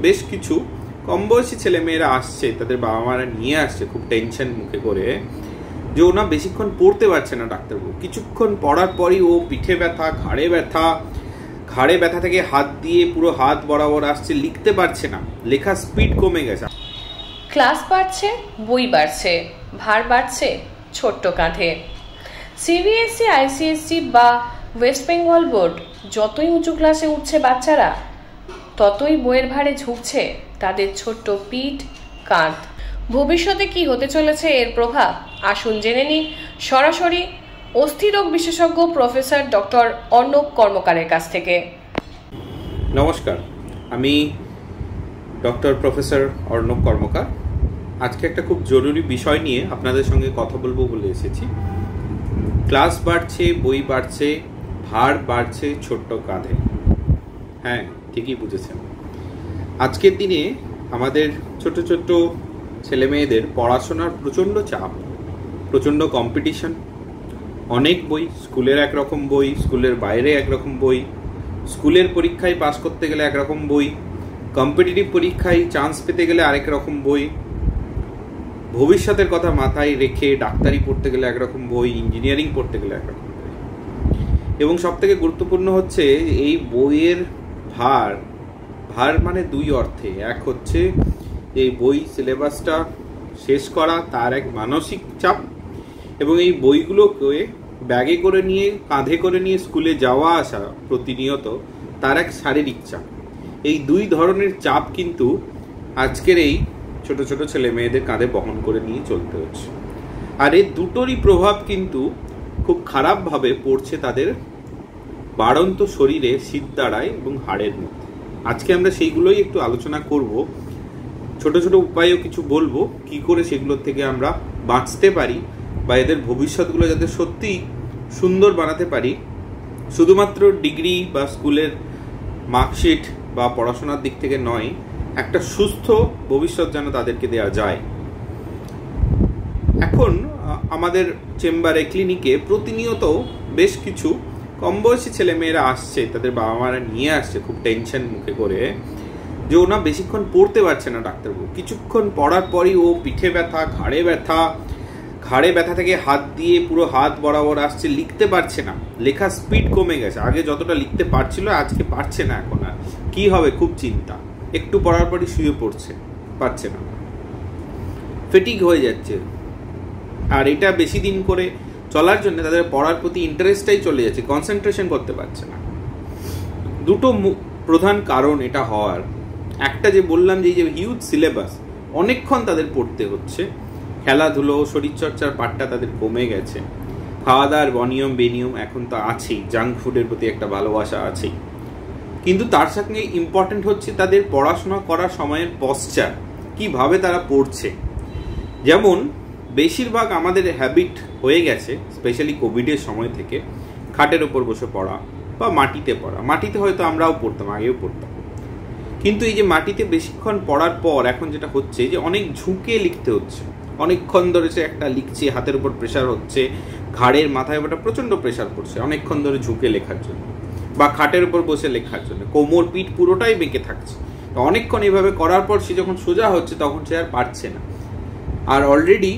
বেশ কিছু কম বয়সী ছেলেমেয়েরা আসছে, তাদের বাবা মারা নিয়ে আসছে খুব টেনশন মুখে করে যে ওনা বেশিক্ষণ পড়তে পারছে না ডাক্তারবাবু। কিছুক্ষণ পড়ার পরই ও পিঠে ব্যথা, ঘাড়ে ব্যথা থেকে হাত দিয়ে পুরো হাত বরাবর আসছে, লিখতে পারছে না, লেখা স্পিড কমে গেছে। ক্লাস বাড়ছে, বই বাড়ছে, ভার বাড়ছে ছোট্ট কাঁধে। সিবিএসসি, আইসিএসসি বা ওয়েস্ট বেঙ্গল বোর্ড যতই উঁচু ক্লাসে উঠছে বাচ্চারা, ততই বইয়ের ভারে ঝুঁকছে তাদের ছোট্ট পিঠ, কাঁধ। ভবিষ্যতে কি হতে চলেছে এর প্রভাব, আসুন জেনে নিই সরাসরি অস্থিরোগ বিশেষজ্ঞ প্রফেসর ডক্টর অর্ণব কর্মকারের কাছ থেকে। নমস্কার, আমি ডক্টর প্রফেসর অর্ণব কর্মকার। আজকে একটা খুব জরুরি বিষয় নিয়ে আপনাদের সঙ্গে কথা বলবো বলে এসেছি। ক্লাস বাড়ছে, বই বাড়ছে, ভার বাড়ছে ছোট্ট কাঁধে। হ্যাঁ, ঠিকই বুঝেছেন। আজকের দিনে আমাদের ছোট ছোট ছেলে মেয়েদের পড়াশোনার প্রচণ্ড চাপ, প্রচণ্ড কম্পিটিশন, অনেক বই, স্কুলের একরকম বই, স্কুলের বাইরে একরকম বই, স্কুলের পরীক্ষায় পাস করতে গেলে একরকম বই, কম্পিটিটিভ পরীক্ষায় চান্স পেতে গেলে আরেক রকম বই, ভবিষ্যতের কথা মাথায় রেখে ডাক্তারি পড়তে গেলে একরকম বই, ইঞ্জিনিয়ারিং পড়তে গেলে একরকম বই। এবং সবথেকে গুরুত্বপূর্ণ হচ্ছে এই বইয়ের ভার মানে দুই অর্থে। এক হচ্ছে এই বই সিলেবাসটা শেষ করা, তার এক মানসিক চাপ, এবং এই বইগুলোকে ব্যাগে করে নিয়ে, কাঁধে করে নিয়ে স্কুলে যাওয়া আসা প্রতিনিয়ত, তার এক শারীরিক চাপ। এই দুই ধরনের চাপ কিন্তু আজকের এই ছোট ছোট ছেলে মেয়েদের কাঁধে বহন করে নিয়ে চলতে হচ্ছে। আর এই দুটোরই প্রভাব কিন্তু খুব খারাপভাবে পড়ছে তাদের বাড়ন্ত শরীরে, শিরদাঁড়ায় এবং হাড়ের মধ্যে। আজকে আমরা সেইগুলোই একটু আলোচনা করব, ছোট ছোট উপায়ও কিছু বলবো কি করে সেগুলোর থেকে আমরা বাঁচতে পারি বা এদের ভবিষ্যৎগুলো যাতে সত্যি সুন্দর বানাতে পারি। শুধুমাত্র ডিগ্রি বা স্কুলের মার্কশিট বা পড়াশোনার দিক থেকে নয়, একটা সুস্থ ভবিষ্যৎ যেন তাদেরকে দেওয়া যায়। এখন আমাদের চেম্বারে, ক্লিনিকে প্রতিনিয়ত বেশ কিছু কম বয়সী ছেলেমেয়েরা আসছে, তাদের বাবা মারা নিয়ে আসছে খুব টেনশন মুখে করে যে ওনা বেশিক্ষণ পড়তে পারছে না ডাক্তারবাবু। কিছুক্ষণ পড়ার পরই ও পিঠে ব্যথা, ঘাড়ে ব্যথা থেকে হাত দিয়ে পুরো হাত বরাবর আসছে, লিখতে পারছে না, লেখা স্পিড কমে গেছে। আগে যতটা লিখতে পারছিল আজকে পারছে না। এখন আর কি হবে খুব চিন্তা। একটু পড়ার পরই শুয়ে পড়ছে, পারছে না, ফেটিগ হয়ে যাচ্ছে। আর এটা বেশি দিন করে চলার জন্য তাদের পড়ার প্রতি ইন্টারেস্টটাই চলে যাচ্ছে, কনসেন্ট্রেশন করতে পারছে না। দুটো প্রধান কারণ এটা হওয়ার। একটা যে বললাম যে হিউজ সিলেবাস, অনেকক্ষণ তাদের পড়তে হচ্ছে, খেলাধুলো, শরীরচর্চার পাঠটা তাদের কমে গেছে, খাওয়া দাওয়ার অনিয়ম বেনিয়ম এখন তো আছেই, জাঙ্ক ফুডের প্রতি একটা ভালোবাসা আছেই। কিন্তু তার সঙ্গে ইম্পর্টেন্ট হচ্ছে তাদের পড়াশোনা করার সময়ের পশ্চাৎ, কিভাবে তারা পড়ছে। যেমন বেশিরভাগ আমাদের হ্যাবিট হয়ে গেছে, স্পেশালি কোভিডের সময় থেকে, খাটের ওপর বসে পড়া বা মাটিতে পড়া। মাটিতে হয়তো আমরাও পড়তাম, আগেও পড়তাম, কিন্তু এই যে মাটিতে বেশিক্ষণ পড়ার পর এখন যেটা হচ্ছে যে অনেক ঝুঁকে লিখতে হচ্ছে। অনেকক্ষণ ধরে সে একটা লিখছে, হাতের উপর প্রেশার হচ্ছে, ঘাড়ের মাথায় ওটা প্রচণ্ড প্রেশার পড়ছে অনেকক্ষণ ধরে ঝুঁকে লেখার জন্য বা খাটের উপর বসে লেখার জন্য। কোমর, পিঠ পুরোটাই বেঁকে থাকছে। অনেকক্ষণ এইভাবে করার পর সে যখন সোজা হচ্ছে তখন সে আর পারছে না। আর অলরেডি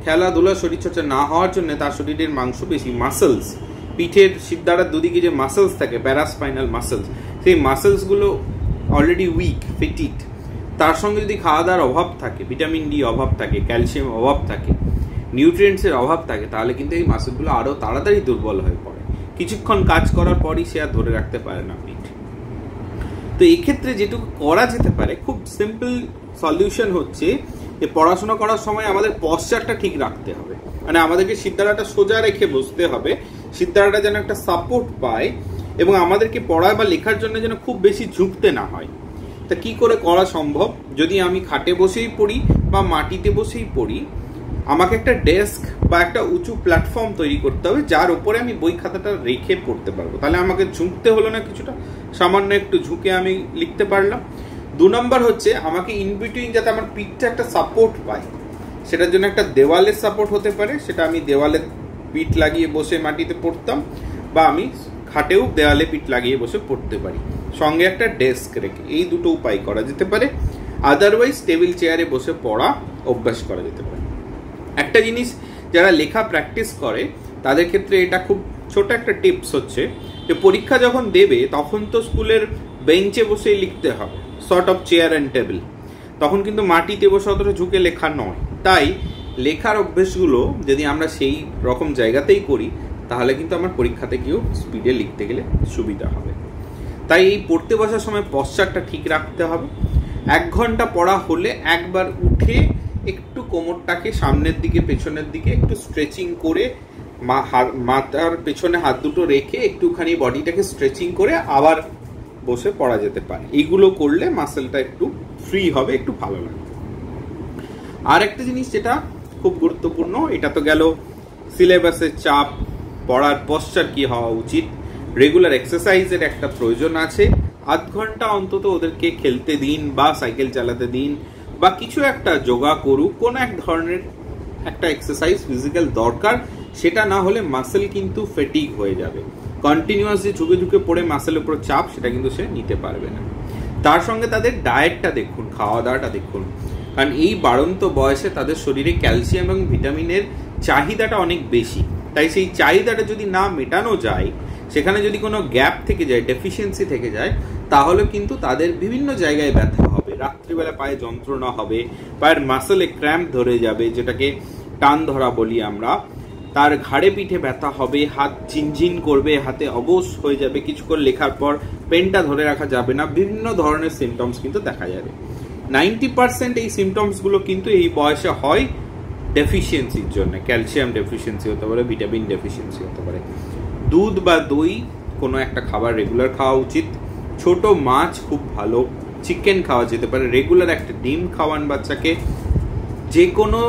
খেলাধুলা, শরীরচর্চা না হওয়ার জন্য তার শরীরের মাংসপেশি, মাসেলস, পিঠের শিরদাঁড়ার দুদিকে যে মাসেলস থাকে, প্যারাস্পাইনাল মাসেলস, সেই মাসেলসগুলো অলরেডি উইক, ফেটিগড। তার সঙ্গে যদি খাওয়া দাওয়ার অভাব থাকে, ভিটামিন ডি অভাব থাকে, ক্যালসিয়াম অভাব থাকে, নিউট্রিয়েন্টসের অভাব থাকে, তাহলে কিন্তু এই মাসেলগুলো আরও তাড়াতাড়ি দুর্বল হয়ে পড়ে। কিছুক্ষণ কাজ করার পরই সে আর ধরে রাখতে পারে না পিঠ। তো এই ক্ষেত্রে যেটুকু করা যেতে পারে, খুব সিম্পল সলিউশন হচ্ছে যে পড়াশোনা করার সময় আমাদের পশ্চারটা ঠিক রাখতে হবে। মানে আমাদেরকে শিরদাঁড়াটা সোজা রেখে বসতে হবে, শিরদাঁড়াটা যেন একটা সাপোর্ট পায়, এবং আমাদেরকে পড়া বা লেখার জন্য যেন খুব বেশি ঝুঁকতে না হয়। তা কি করে করা সম্ভব? যদি আমি খাটে বসেই পড়ি বা মাটিতে বসেই পড়ি, আমাকে একটা ডেস্ক বা একটা উঁচু প্ল্যাটফর্ম তৈরি করতে হবে যার উপরে আমি বই খাতাটা রেখে পড়তে পারবো। তাহলে আমাকে ঝুঁকতে হলো না, কিছুটা সামান্য একটু ঝুঁকে আমি লিখতে পারলাম। 2 নম্বর হচ্ছে আমাকে ইনবিটুইন যাতে আমার পিঠটা একটা সাপোর্ট পায়, সেটার জন্য একটা দেওয়ালের সাপোর্ট হতে পারে। সেটা আমি দেওয়ালে পিঠ লাগিয়ে বসে মাটিতে পড়তাম, বা আমি খাটেও দেওয়ালে পিঠ লাগিয়ে বসে পড়তে পারি। সঙ্গে একটা ডেস্ক রেখে, এই দুটো উপায় করা যেতে পারে। আদারওয়াইজ টেবিল চেয়ারে বসে পড়া অভ্যাস করা যেতে পারে। একটা জিনিস যারা লেখা প্র্যাকটিস করে তাদের ক্ষেত্রে এটা খুব ছোট একটা টিপস হচ্ছে যে পরীক্ষা যখন দেবে তখন তো স্কুলের বেঞ্চে বসেই লিখতে হবে, sort of chair and table, তখন কিন্তু মাটিতে বসে অতটা ঝুঁকে লেখা নয়। তাই লেখার অভ্যেসগুলো যদি আমরা সেই রকম জায়গাতেই করি তাহলে কিন্তু আমার পরীক্ষাতে গিয়েও স্পিডে লিখতে গেলে সুবিধা হবে। তাই এই পড়তে বসার সময় পশ্চারটা ঠিক রাখতে হবে। 1 ঘন্টা পড়া হলে একবার উঠে একটু কোমরটাকে সামনের দিকে পেছনের দিকে একটু স্ট্রেচিং করে, মাথার পেছনে হাত দুটো রেখে একটুখানি বডিটাকে স্ট্রেচিং করে আবার বসে পড়া যেতে পারে। এইগুলো করলে মাসেলটা একটু ফ্রি হবে, একটু ভালো লাগবে। আর একটা জিনিস যেটা খুব গুরুত্বপূর্ণ, এটা তো গেল সিলেবাসের চাপ, পড়ার পশ্চার কি হওয়া উচিত, রেগুলার এক্সারসাইজের একটা প্রয়োজন আছে। 1/2 ঘন্টা অন্তত ওদেরকে খেলতে দিন বা সাইকেল চালাতে দিন বা কিছু একটা যোগা করুক, কোনো এক ধরনের একটা এক্সারসাইজ ফিজিক্যাল দরকার। সেটা না হলে মাসেল কিন্তু ফেটিগ হয়ে যাবে। কন্টিনিউয়াসলি ঝুঁকে ঝুঁকে পড়ে মাসেলের উপর চাপ সেটা কিন্তু সে নিতে পারবে না। তার সঙ্গে তাদের ডায়েটটা দেখুন, খাওয়া দাওয়াটা দেখুন, কারণ এই বাড়ন্ত বয়সে তাদের শরীরে ক্যালসিয়াম এবং ভিটামিনের চাহিদাটা অনেক বেশি। তাই সেই চাহিদাটা যদি না মেটানো যায়, সেখানে যদি কোনো গ্যাপ থেকে যায়, ডেফিসিয়েন্সি থেকে যায়, তাহলে কিন্তু তাদের বিভিন্ন জায়গায় ব্যথা হবে। রাত্রিবেলা পায়ে যন্ত্রণা হবে, পায়ের মাসেলে ক্র্যাম্প ধরে যাবে, যেটাকে টান ধরা বলি আমরা। তার ঘাড়ে পিঠে ব্যথা হবে, হাত ঝিনঝিন করবে, হাতে অবশ হয়ে যাবে, কিছুক্ষণ লেখার পর পেনটা ধরে রাখা যাবে না, বিভিন্ন ধরনের সিমটমস কিন্তু দেখা যাবে। 90% এই সিমটমসগুলো কিন্তু এই বয়সে হয় ডেফিসিয়েন্সির জন্য। ক্যালসিয়াম ডেফিসিয়েন্সি হতে পারে, ভিটামিন ডেফিসিয়েন্সি হতে পারে। দুধ বা দই কোনো একটা খাবার রেগুলার খাওয়া উচিত। ছোট মাছ খুব ভালো, চিকেন খাওয়া যেতে পারে, রেগুলার একটা ডিম খাওয়ান বাচ্চাকে, যে কোনো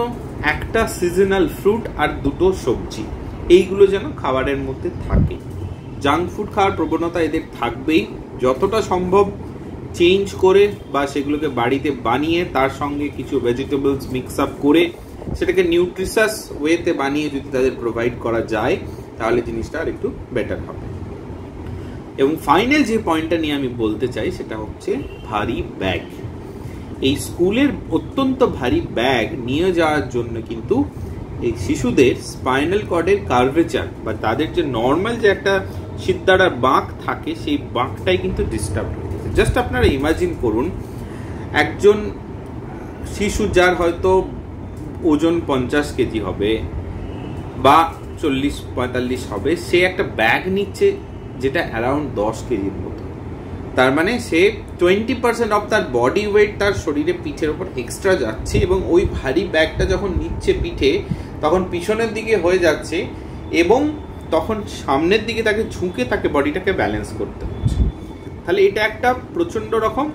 একটা সিজনাল ফ্রুট আর 2টো সবজি, এইগুলো যেন খাবারের মধ্যে থাকে। জাঙ্ক ফুড খাওয়ার প্রবণতা এদের থাকবেই, যতটা সম্ভব চেঞ্জ করে বা সেগুলোকে বাড়িতে বানিয়ে তার সঙ্গে কিছু ভেজিটেবলস মিক্স আপ করে সেটাকে নিউট্রিশাস ওয়েতে বানিয়ে যদি তাদের প্রোভাইড করা যায় তাহলে জিনিসটা আর একটু বেটার হবে। এবং ফাইনাল যে পয়েন্টটা নিয়ে আমি বলতে চাই সেটা হচ্ছে ভারী ব্যাগ। এই স্কুলের অত্যন্ত ভারী ব্যাগ নিয়ে যাওয়ার জন্য কিন্তু এই শিশুদের স্পাইনাল কর্ডের কার্ভেচার বা তাদের যে নর্মাল যে একটা সিদ্ধাড়ার বাঁক থাকে সেই বাঁকটাই কিন্তু ডিস্টার্ব হয়ে গেছে। জাস্ট আপনারা ইমাজিন করুন, একজন শিশু যার হয়তো ওজন 50 কেজি হবে বা 40-45 হবে, সে একটা ব্যাগ নিচ্ছে যেটা অ্যারাউন্ড 10 কেজির মতো। তার মানে সে 20% অফ তার বডি ওয়েট তার শরীরে পিঠের ওপর এক্সট্রা যাচ্ছে, এবং ওই ভারী ব্যাগটা যখন নিচ্ছে পিঠে তখন পিছনের দিকে হয়ে যাচ্ছে এবং তখন সামনের দিকে তাকে ঝুঁকে তাকে বডিটাকে ব্যালেন্স করতে হচ্ছে। তাহলে এটা একটা প্রচণ্ড রকম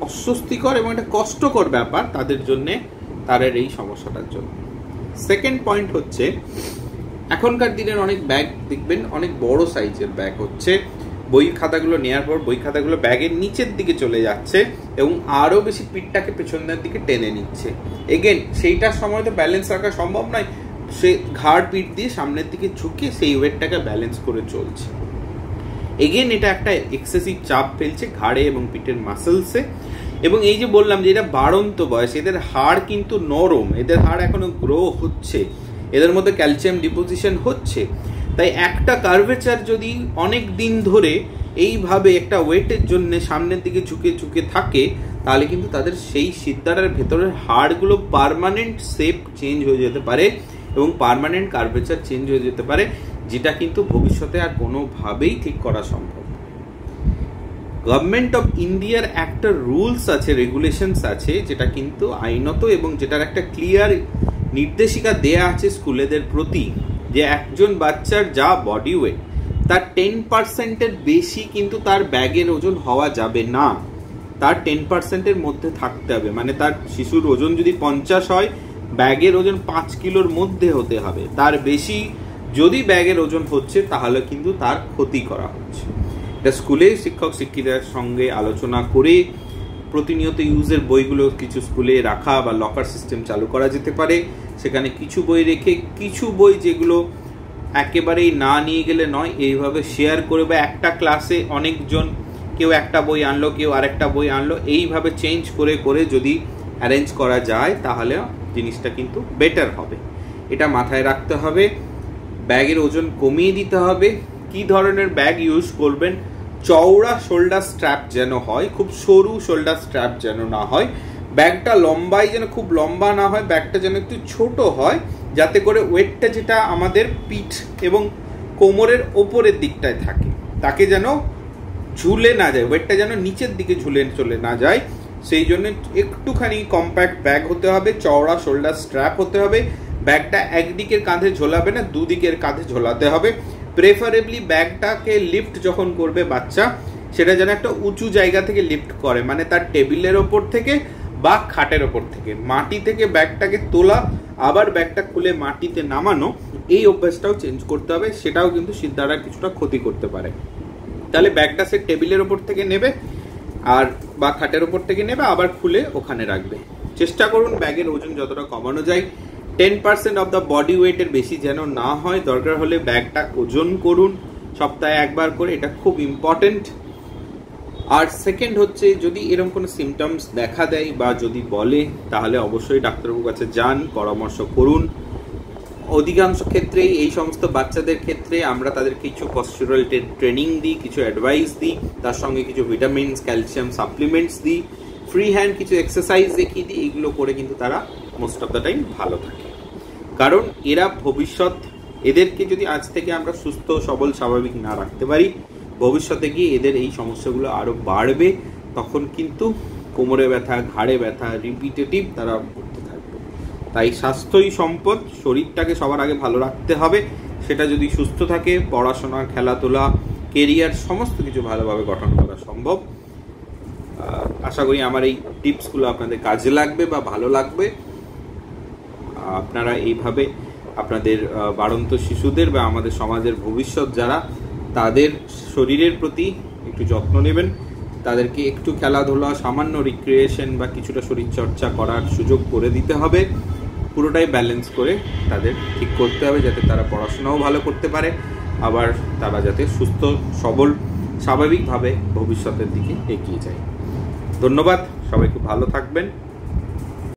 অস্বস্তিকর এবং একটা কষ্টকর ব্যাপার তাদের জন্যে, তাদের এই সমস্যাটার জন্য। সেকেন্ড পয়েন্ট হচ্ছে, এখনকার দিনের অনেক ব্যাগ দেখবেন অনেক বড় সাইজের ব্যাগ হচ্ছে, বই খাতাগুলো নেওয়ার পর বই খাতাগুলো ব্যাগের নিচের দিকে চলে যাচ্ছে এবং আরও বেশি পিঠটাকে পেছনের দিকে টেনে নিচ্ছে। এগেন সেইটার সময় তো ব্যালেন্স রাখা সম্ভব নয়, সে ঘাড় পিঠ দিয়ে সামনের দিকে ঝুঁকে সেই ওয়েটটাকে ব্যালেন্স করে চলছে। এগেন এটা একটা এক্সেসিভ চাপ ফেলছে ঘাড়ে এবং পিঠের মাসেলসে। এবং এই যে বললাম যে এটা বাড়ন্ত বয়স, এদের হাড় কিন্তু নরম, এদের হাড় এখনো গ্রো হচ্ছে, এদের মধ্যে ক্যালসিয়াম ডিপোজিশন হচ্ছে। তাই একটা কার্ভেচার যদি অনেক দিন ধরে এইভাবে একটা ওয়েটের জন্য সামনের দিকে ঝুঁকে ঝুঁকে থাকে তাহলে কিন্তু তাদের সেই সিদ্ধারার ভেতরের হাড়গুলো পার্মানেন্ট শেপ চেঞ্জ হয়ে যেতে পারে এবং পার্মানেন্ট কার্ভেচার চেঞ্জ হয়ে যেতে পারে, যেটা কিন্তু ভবিষ্যতে আর কোনোভাবেই ঠিক করা সম্ভব। গভর্নমেন্ট অফ ইন্ডিয়ার একটা রুলস আছে, রেগুলেশনস আছে, যেটা কিন্তু আইনত এবং যেটার একটা ক্লিয়ার নির্দেশিকা দেয়া আছে স্কুলেদের প্রতি, যে একজন বাচ্চার যা বডি ওয়েট তার 10%-এর বেশি কিন্তু তার ব্যাগের ওজন হওয়া যাবে না, তার 10%-এর মধ্যে থাকতে হবে। মানে তার শিশুর ওজন যদি 50 হয়, ব্যাগের ওজন 5 কিলোর মধ্যে হতে হবে। তার বেশি যদি ব্যাগের ওজন হচ্ছে তাহলে কিন্তু তার ক্ষতি করা হচ্ছে। এটা স্কুলে শিক্ষক শিক্ষিকার সঙ্গে আলোচনা করে প্রতিনিয়ত ইউজের বইগুলো কিছু স্কুলে রাখা বা লকার সিস্টেম চালু করা যেতে পারে। সেখানে কিছু বই রেখে কিছু বই যেগুলো একেবারেই না নিয়ে গেলে নয়, এইভাবে শেয়ার করে বা একটা ক্লাসে অনেকজন কেউ একটা বই আনলো, কেউ আরেকটা বই আনলো, এইভাবে চেঞ্জ করে করে যদি অ্যারেঞ্জ করা যায় তাহলে জিনিসটা কিন্তু বেটার হবে। এটা মাথায় রাখতে হবে। ব্যাগের ওজন কমিয়ে দিতে হবে। কি ধরনের ব্যাগ ইউজ করবেন? চওড়া শোল্ডার স্ট্র্যাপ যেন হয়, খুব সরু শোল্ডার স্ট্র্যাপ যেন না হয়। ব্যাগটা লম্বাই যেন খুব লম্বা না হয়, ব্যাগটা যেন একটু ছোট হয়, যাতে করে ওয়েটটা যেটা আমাদের পিঠ এবং কোমরের ওপরের দিকটায় থাকে তাকে যেন ঝুলে না যায়, ওয়েটটা যেন নিচের দিকে ঝুলে চলে না যায়। সেই জন্য একটুখানি কম্প্যাক্ট ব্যাগ হতে হবে, চওড়া শোল্ডার স্ট্র্যাপ হতে হবে। ব্যাগটা একদিকের কাঁধে ঝোলাবে না, দুদিকের কাঁধে ঝোলাতে হবে। প্রেফারেবলি ব্যাগটাকে লিফট যখন করবে বাচ্চা, সেটা যেন একটা উঁচু জায়গা থেকে লিফট করে, মানে তার টেবিলের ওপর থেকে বা খাটের ওপর থেকে। মাটি থেকে ব্যাগটাকে তোলা আবার ব্যাগটা খুলে মাটিতে নামানো, এই অভ্যাসটাও চেঞ্জ করতে হবে। সেটাও কিন্তু সিদ্ধারা কিছুটা ক্ষতি করতে পারে। তাহলে ব্যাগটা সে টেবিলের ওপর থেকে নেবে আর বা খাটের ওপর থেকে নেবে, আবার খুলে ওখানে রাখবে। চেষ্টা করুন ব্যাগের ওজন যতটা কমানো যায়। 10% অফ দ্য বডি ওয়েটের বেশি যেন না হয়। দরকার হলে ব্যাগটা ওজন করুন সপ্তাহে একবার করে, এটা খুব ইম্পর্টেন্ট। আর সেকেন্ড হচ্ছে, যদি এরকম কোনো সিমটমস দেখা দেয় বা যদি বলে, তাহলে অবশ্যই ডাক্তারবাবুর কাছে যান, পরামর্শ করুন। অধিকাংশ ক্ষেত্রেই এই সমস্ত বাচ্চাদের ক্ষেত্রে আমরা তাদের কিছু পশ্চারাল ট্রেনিং দিই, কিছু অ্যাডভাইস দিই, তার সঙ্গে কিছু ভিটামিনস, ক্যালসিয়াম সাপ্লিমেন্টস দিই, ফ্রি হ্যান্ড কিছু এক্সারসাইজ দেখিয়ে দিই। এগুলো করে কিন্তু তারা মোস্ট অফ দ্য টাইম ভালো থাকে। কারণ এরা ভবিষ্যৎ, এদেরকে যদি আজ থেকে আমরা সুস্থ সবল স্বাভাবিক না রাখতে পারি, ভবিষ্যতে গিয়ে এদের এই সমস্যাগুলো আরও বাড়বে। তখন কিন্তু কোমরে ব্যথা, ঘাড়ে ব্যথা, রিপিটেটিভ তারা ভুগতে থাকবে। তাই স্বাস্থ্যই সম্পদ, শরীরটাকে সবার আগে ভালো রাখতে হবে। সেটা যদি সুস্থ থাকে, পড়াশোনা, খেলাধুলা, কেরিয়ার সমস্ত কিছু ভালোভাবে গঠন করা সম্ভব। আশা করি আমার এই টিপসগুলো আপনাদের কাজে লাগবে বা ভালো লাগবে। আপনারা এইভাবে আপনাদের বাড়ন্ত শিশুদের বা আমাদের সমাজের ভবিষ্যৎ যারা, তাদের শরীরের প্রতি একটু যত্ন নেবেন। তাদেরকে একটু খেলাধুলা, সামান্য রিক্রিয়েশন বা কিছুটা শরীরচর্চা করার সুযোগ করে দিতে হবে। পুরোটাই ব্যালেন্স করে তাদের ঠিক করতে হবে, যাতে তারা পড়াশোনাও ভালো করতে পারে, আবার তারা যাতে সুস্থ সবল স্বাভাবিকভাবে ভবিষ্যতের দিকে এগিয়ে যায়। ধন্যবাদ, সবাই খুব ভালো থাকবেন।